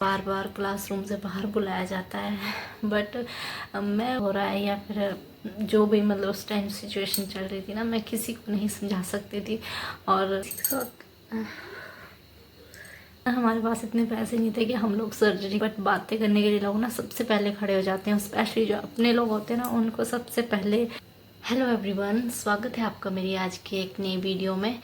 बार बार classroom से बाहर बुलाया जाता है। बट मैं हो रहा है या फिर जो भी मतलब उस टाइम सिचुएशन चल रही थी ना, मैं किसी को नहीं समझा सकती थी। और हमारे पास इतने पैसे नहीं थे कि हम लोग सर्जरी, बट बातें करने के लिए लोग ना सबसे पहले खड़े हो जाते हैं, स्पेशली जो अपने लोग होते हैं ना उनको सबसे पहले। हेलो एवरीवन, स्वागत है आपका मेरी आज की एक नई वीडियो में।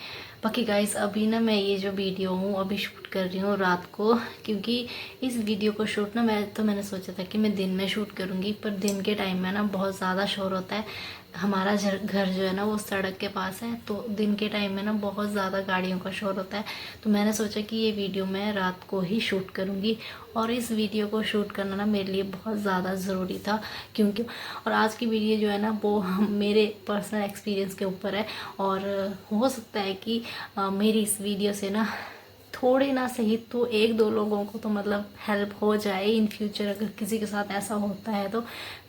बाकी गाइस, अभी ना मैं ये जो वीडियो हूँ अभी शूट कर रही हूँ रात को, क्योंकि इस वीडियो को शूट ना मैंने सोचा था कि मैं दिन में शूट करूँगी, पर दिन के टाइम में ना बहुत ज़्यादा शोर होता है। हमारा घर जो है ना वो सड़क के पास है, तो दिन के टाइम में ना बहुत ज़्यादा गाड़ियों का शोर होता है। तो मैंने सोचा कि ये वीडियो मैं रात को ही शूट करूँगी, और इस वीडियो को शूट करना ना मेरे लिए बहुत ज़्यादा ज़रूरी था, क्योंकि और आज की वीडियो जो है ना वो मेरे पर्सनल एक्सपीरियंस के ऊपर है। और हो सकता है कि मेरी इस वीडियो से ना थोड़े ना सही तो एक दो लोगों को तो मतलब हेल्प हो जाए इन फ्यूचर, अगर किसी के साथ ऐसा होता है तो।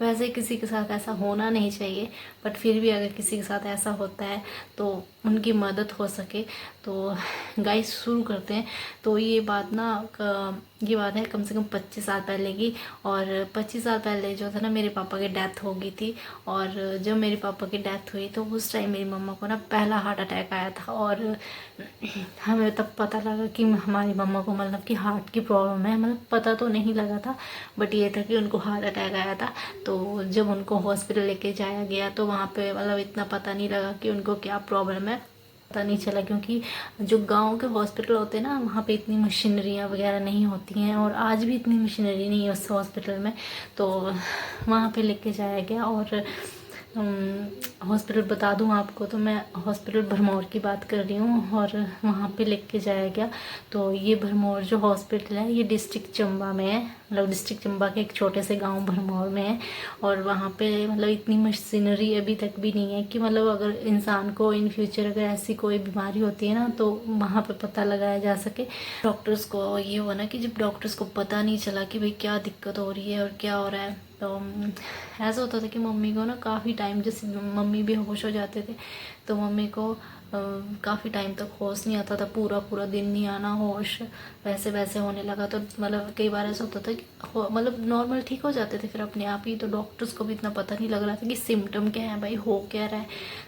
वैसे किसी के साथ ऐसा होना नहीं चाहिए, बट फिर भी अगर किसी के साथ ऐसा होता है तो उनकी मदद हो सके। तो गाइस शुरू करते हैं। तो ये बात है कम से कम 25 साल पहले की। और 25 साल पहले जो था ना, मेरे पापा की डेथ हो गई थी। और जब मेरे पापा की डेथ हुई तो उस टाइम मेरी मम्मा को ना पहला हार्ट अटैक आया था। और हमें तब पता लगा कि हमारी मम्मा को मतलब कि हार्ट की प्रॉब्लम है। मतलब पता तो नहीं लगा था, बट ये था कि उनको हार्ट अटैक आया था। तो जब उनको हॉस्पिटल लेके जाया गया तो वहाँ पे मतलब इतना पता नहीं लगा कि उनको क्या प्रॉब्लम है, पता नहीं चला। क्योंकि जो गांव के हॉस्पिटल होते हैं ना, वहाँ पे इतनी मशीनरियाँ वगैरह नहीं होती हैं, और आज भी इतनी मशीनरी नहीं है उस हॉस्पिटल में। तो वहाँ पे लेके जाया गया। और हॉस्पिटल बता दूं आपको तो मैं हॉस्पिटल भरमौर की बात कर रही हूँ, और वहाँ पे लेके जाया गया। तो ये भरमौर जो हॉस्पिटल है ये डिस्ट्रिक्ट चंबा में है, मतलब डिस्ट्रिक्ट चंबा के एक छोटे से गांव भरमौर में है। और वहाँ पे मतलब इतनी मशीनरी अभी तक भी नहीं है कि मतलब अगर इंसान को इन फ्यूचर अगर ऐसी कोई बीमारी होती है ना तो वहाँ पे पता लगाया जा सके। डॉक्टर्स को ये हुआ ना कि जब डॉक्टर्स को पता नहीं चला कि भाई क्या दिक्कत हो रही है और क्या हो रहा है, तो ऐसा होता था कि मम्मी को ना काफ़ी टाइम, जैसे मम्मी बेहोश हो जाते थे तो मम्मी को काफ़ी टाइम तक होश नहीं आता था, पूरा पूरा दिन नहीं आना होश, वैसे वैसे होने लगा। तो मतलब कई बार ऐसा होता था कि मतलब नॉर्मल ठीक हो जाते थे फिर अपने आप ही। तो डॉक्टर्स को भी इतना पता नहीं लग रहा था कि सिम्टम क्या है भाई, हो क्या रहा है।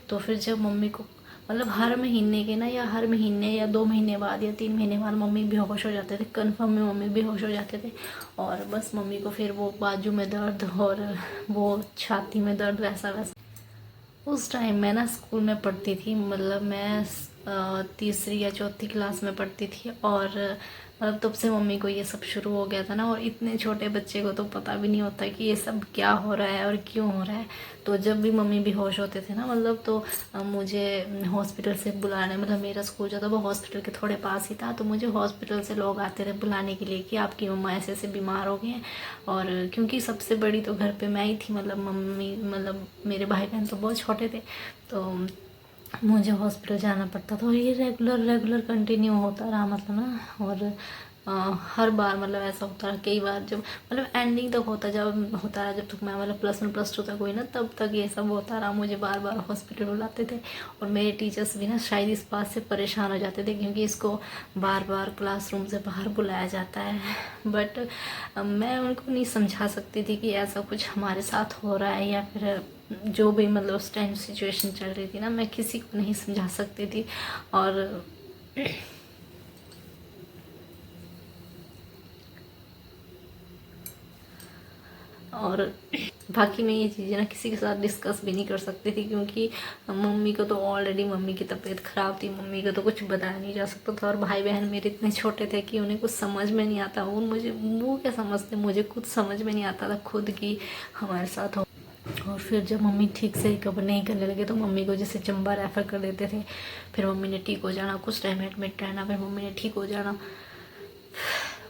तो फिर जब मम्मी को मतलब हर महीने के ना, या हर महीने या 2 महीने बाद या 3 महीने बाद मम्मी बेहोश हो जाते थे, कन्फर्म में मम्मी बेहोश हो जाते थे। और बस मम्मी को फिर वो बाजू में दर्द और वो छाती में दर्द, वैसा वैसा। उस टाइम मैं ना स्कूल में पढ़ती थी, मतलब मैं तीसरी या चौथी क्लास में पढ़ती थी। और मतलब तब से मम्मी को ये सब शुरू हो गया था ना। और इतने छोटे बच्चे को तो पता भी नहीं होता कि ये सब क्या हो रहा है और क्यों हो रहा है। तो जब भी मम्मी बेहोश होते थे ना, मतलब तो मुझे हॉस्पिटल से बुलाने, मतलब मेरा स्कूल जो था वो हॉस्पिटल के थोड़े पास ही था, तो मुझे हॉस्पिटल से लोग आते थे बुलाने के लिए कि आपकी मम्मा ऐसे ऐसे बीमार हो गए हैं। और क्योंकि सबसे बड़ी तो घर पे मैं ही थी, मतलब मम्मी, मतलब मेरे भाई बहन तो बहुत छोटे थे, तो मुझे हॉस्पिटल जाना पड़ता था। और ये रेगुलर रेगुलर कंटिन्यू होता रहा, मतलब ना। और हर बार मतलब ऐसा होता रहा, कई बार जब मतलब एंडिंग तक होता रहा, जब तक मैं मतलब +1 +2 तक हुई ना, तब तक ये सब होता रहा। मुझे बार बार हॉस्पिटल बुलाते थे, और मेरे टीचर्स भी ना शायद इस बात से परेशान हो जाते थे, क्योंकि इसको बार बार क्लासरूम से बाहर बुलाया जाता है। बट मैं उनको नहीं समझा सकती थी कि ऐसा कुछ हमारे साथ हो रहा है, या फिर जो भी मतलब उस टाइम सिचुएशन चल रही थी ना, मैं किसी को नहीं समझा सकती थी। और और बाकी मैं ये चीज़ें ना किसी के साथ डिस्कस भी नहीं कर सकती थी, क्योंकि मम्मी को तो ऑलरेडी मम्मी की तबीयत ख़राब थी, मम्मी को तो कुछ बताया नहीं जा सकता था। और भाई बहन मेरे इतने छोटे थे कि उन्हें कुछ समझ में नहीं आता, वो क्या समझते, मुझे खुद समझ में नहीं आता था खुद की हमारे साथ हो। और फिर जब मम्मी ठीक से रिकवर नहीं करने लगे तो मम्मी को जैसे चंबा रेफ़र कर देते थे। फिर मम्मी ने ठीक हो जाना, कुछ टाइम एडमिट रहना, फिर मम्मी ने ठीक हो जाना।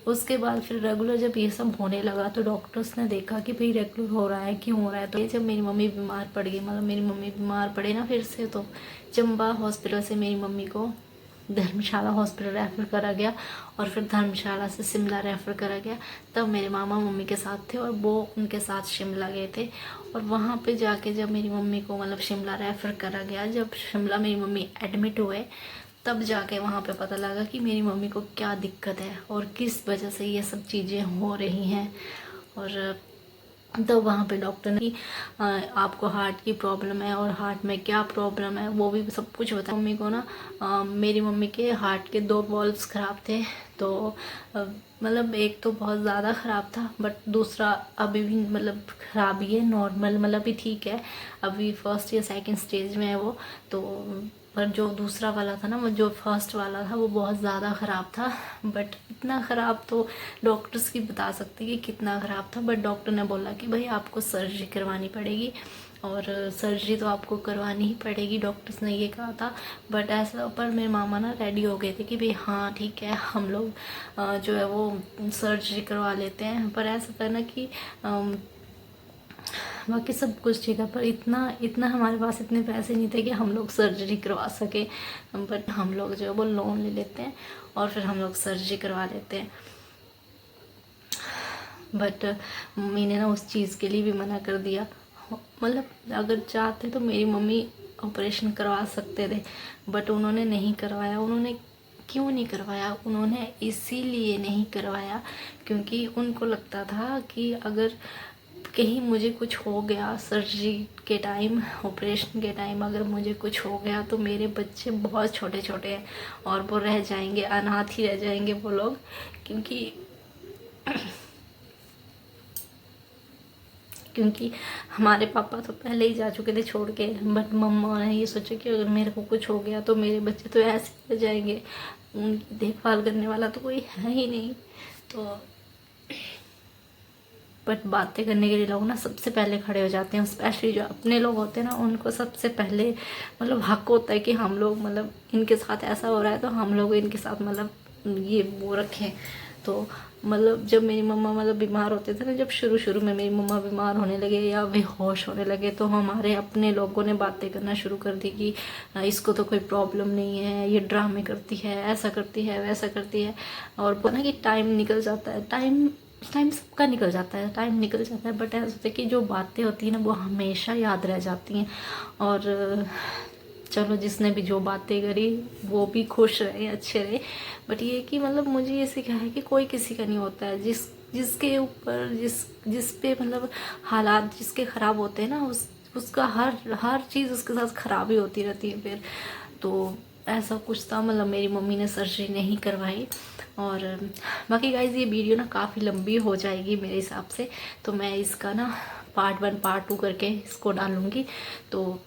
उसके बाद फिर रेगुलर जब ये सब होने लगा तो डॉक्टर्स ने देखा कि भाई रेगुलर हो रहा है, क्यों हो रहा है। तो जब मेरी मम्मी बीमार पड़ गई, मतलब मेरी मम्मी बीमार पड़े ना फिर से, तो चंबा हॉस्पिटल से मेरी मम्मी को धर्मशाला हॉस्पिटल रेफ़र करा गया, और फिर धर्मशाला से शिमला रेफ़र करा गया। तब मेरे मामा मम्मी के साथ थे और वो उनके साथ शिमला गए थे। और वहाँ पे जाके जब मेरी मम्मी को मतलब शिमला रेफ़र करा गया, जब शिमला मेरी मम्मी एडमिट हुए तब जाके वहाँ पे पता लगा कि मेरी मम्मी को क्या दिक्कत है और किस वजह से ये सब चीज़ें हो रही हैं। और तो वहाँ पे डॉक्टर ने कि आपको हार्ट की प्रॉब्लम है और हार्ट में क्या प्रॉब्लम है वो भी सब कुछ बताया। मम्मी को ना मेरी मम्मी के हार्ट के 2 वॉल्व्स ख़राब थे। तो मतलब एक तो बहुत ज़्यादा ख़राब था, बट दूसरा अभी भी मतलब ख़राब ही है, नॉर्मल मतलब भी ठीक है, अभी फर्स्ट या सेकंड स्टेज में है वो। तो पर जो दूसरा वाला था ना, वो जो फर्स्ट वाला था वो बहुत ज़्यादा ख़राब था। बट इतना ख़राब तो डॉक्टर्स की बता सकते कि कितना ख़राब था, बट डॉक्टर ने बोला कि भाई आपको सर्जरी करवानी पड़ेगी और सर्जरी तो आपको करवानी ही पड़ेगी, डॉक्टर्स ने ये कहा था। बट ऐसा पर मेरे मामा ना रेडी हो गए थे कि भाई हाँ ठीक है, हम लोग जो है वो सर्जरी करवा लेते हैं। पर ऐसा था ना कि बाकी सब कुछ ठीक है, पर इतना इतना हमारे पास इतने पैसे नहीं थे कि हम लोग सर्जरी करवा सके। बट हम लोग जो है वो लोन ले लेते हैं और फिर हम लोग सर्जरी करवा लेते हैं। बट मम्मी ने ना उस चीज़ के लिए भी मना कर दिया। मतलब अगर चाहते तो मेरी मम्मी ऑपरेशन करवा सकते थे, बट उन्होंने नहीं करवाया। उन्होंने क्यों नहीं करवाया? उन्होंने इसीलिए नहीं करवाया क्योंकि उनको लगता था कि अगर कहीं मुझे कुछ हो गया सर्जरी के टाइम, ऑपरेशन के टाइम अगर मुझे कुछ हो गया तो मेरे बच्चे बहुत छोटे छोटे हैं और वो रह जाएंगे, अनाथ ही रह जाएंगे वो लोग। क्योंकि हमारे पापा तो पहले ही जा चुके थे छोड़ के, बट मम्मा ने ये सोचा कि अगर मेरे को कुछ हो गया तो मेरे बच्चे तो ऐसे रह जाएंगे, उनकी देखभाल करने वाला तो कोई है ही नहीं। तो बट बातें करने के लिए लोग ना सबसे पहले खड़े हो जाते हैं, स्पेशली जो अपने लोग होते हैं ना, उनको सबसे पहले मतलब हक होता है कि हम लोग मतलब इनके साथ ऐसा हो रहा है तो हम लोग इनके साथ मतलब ये वो रखें। तो मतलब जब मेरी मम्मा मतलब बीमार होते थे ना, जब शुरू शुरू में मेरी मम्मा बीमार होने लगे या बेहोश होने लगे, तो हमारे अपने लोगों ने बातें करना शुरू कर दी कि इसको तो कोई प्रॉब्लम नहीं है, ये ड्रामे करती है, ऐसा करती है, वैसा करती है। और बोला कि टाइम निकल जाता है, टाइम टाइम सबका निकल जाता है, टाइम निकल जाता है, बट ऐसा होता है कि जो बातें होती हैं ना वो हमेशा याद रह जाती हैं। और चलो जिसने भी जो बातें करी वो भी खुश रहे, अच्छे रहे। बट ये कि मतलब मुझे ये सीखा है कि कोई किसी का नहीं होता है, जिसके ऊपर जिस पे मतलब हालात जिसके ख़राब होते हैं ना, उसका हर चीज़ उसके साथ ख़राब ही होती रहती है फिर। तो ऐसा कुछ था, मतलब मेरी मम्मी ने सर्जरी नहीं करवाई। और बाकी गाइज ये वीडियो ना काफ़ी लंबी हो जाएगी मेरे हिसाब से, तो मैं इसका ना पार्ट 1 पार्ट 2 करके इसको डालूँगी। तो